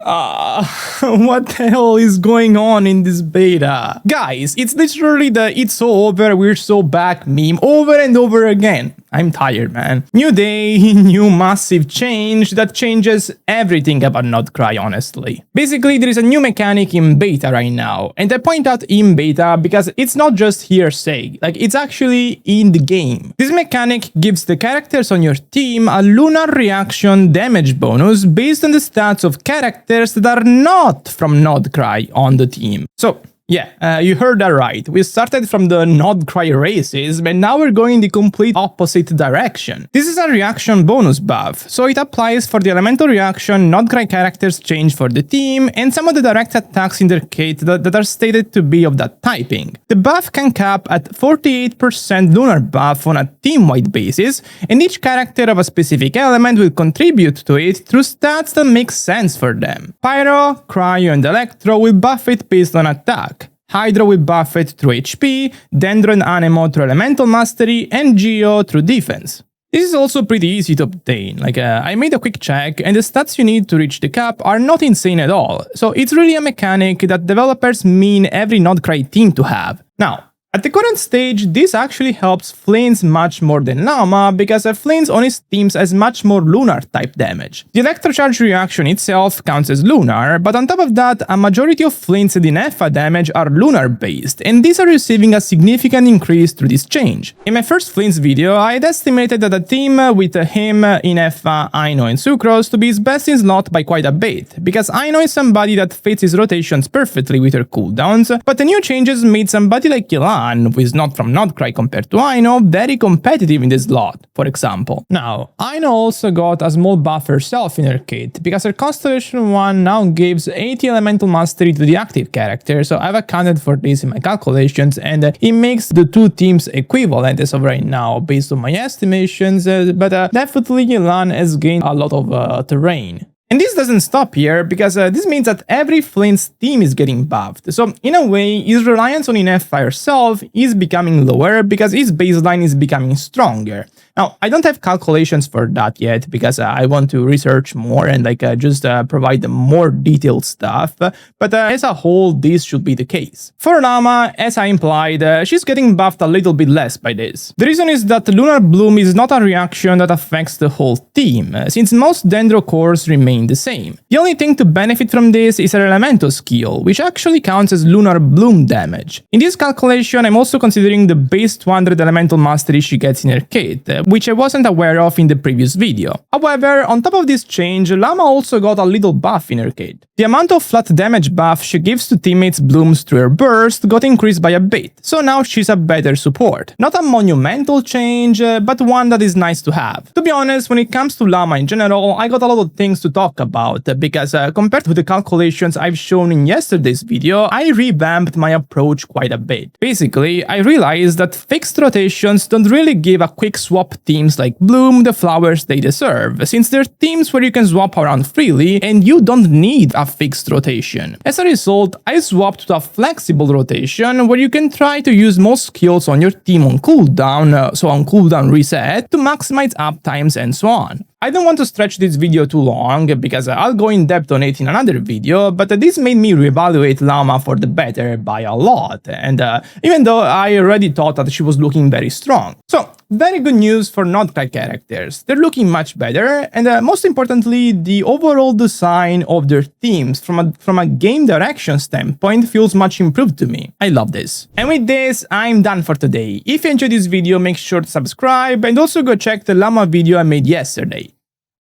What the hell is going on in this beta? Guys, it's literally the "it's so over, we're so back" meme over and over again. I'm tired, man. New day, new massive change that changes everything about Krai, honestly. Basically, there is a new mechanic in beta right now, and I point out in beta because it's not just hearsay, like it's actually in the game. This mechanic gives the characters on your team a lunar reaction damage bonus based on the stats of characters that are not from Krai on the team. So, yeah, you heard that right. We started from the Krai races, but now we're going the complete opposite direction. This is a reaction bonus buff, so it applies for the elemental reaction Krai characters change for the team, and some of the direct attacks in their kit that are stated to be of that typing. The buff can cap at 48% lunar buff on a team-wide basis, and each character of a specific element will contribute to it through stats that make sense for them. Pyro, Cryo, and Electro will buff it based on attack. Hydro will buff it through HP, Dendro and Anemo through Elemental Mastery, and Geo through Defense. This is also pretty easy to obtain, I made a quick check and the stats you need to reach the cap are not insane at all, so it's really a mechanic that developers mean every Krai team to have. Now, at the current stage, this actually helps Flins much more than Lauma, because Flins on his teams has much more lunar type damage. The electrocharge reaction itself counts as lunar, but on top of that, a majority of Flins and Ineffa damage are lunar based, and these are receiving a significant increase through this change. In my first Flins video, I had estimated that a team with him, Ineffa, Aino and Sucrose to be his best in slot by quite a bit, because Aino is somebody that fits his rotations perfectly with her cooldowns, but the new changes made somebody like Kilan, who is not from Krai compared to Aino, very competitive in this slot, for example. Now, Aino also got a small buff herself in her kit, because her Constellation 1 now gives 80 Elemental Mastery to the active character, so I've accounted for this in my calculations, and it makes the two teams equivalent as of right now, based on my estimations, but definitely Yelan has gained a lot of terrain. And this doesn't stop here, because this means that every Flint's team is getting buffed, so in a way, his reliance on Ineffa herself is becoming lower because his baseline is becoming stronger. Now, I don't have calculations for that yet, because I want to research more and just provide more detailed stuff, but as a whole, this should be the case. For Lauma, as I implied, she's getting buffed a little bit less by this. The reason is that Lunar Bloom is not a reaction that affects the whole team, since most Dendro cores remain the same. The only thing to benefit from this is her Elemental skill, which actually counts as Lunar Bloom damage. In this calculation, I'm also considering the base 200 Elemental Mastery she gets in her kit, which I wasn't aware of in the previous video. However, on top of this change, Lauma also got a little buff in her kit. The amount of flat damage buff she gives to teammates' blooms through her burst got increased by a bit, so now she's a better support. Not a monumental change, but one that is nice to have. To be honest, when it comes to Lauma in general, I got a lot of things to talk about, because compared to the calculations I've shown in yesterday's video, I revamped my approach quite a bit. Basically, I realized that fixed rotations don't really give a quick swap teams like Bloom the flowers they deserve, since they're teams where you can swap around freely and you don't need a fixed rotation. As a result, I swapped to a flexible rotation where you can try to use most skills on your team on cooldown, so on cooldown reset, to maximize uptimes and so on. I don't want to stretch this video too long, because I'll go in depth on it in another video, but this made me reevaluate Lauma for the better by a lot, and even though I already thought that she was looking very strong. So, very good news for Krai characters. They're looking much better, and most importantly, the overall design of their teams from a game direction standpoint feels much improved to me. I love this. And with this, I'm done for today. If you enjoyed this video, make sure to subscribe, and also go check the Lauma video I made yesterday.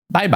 Bye bye.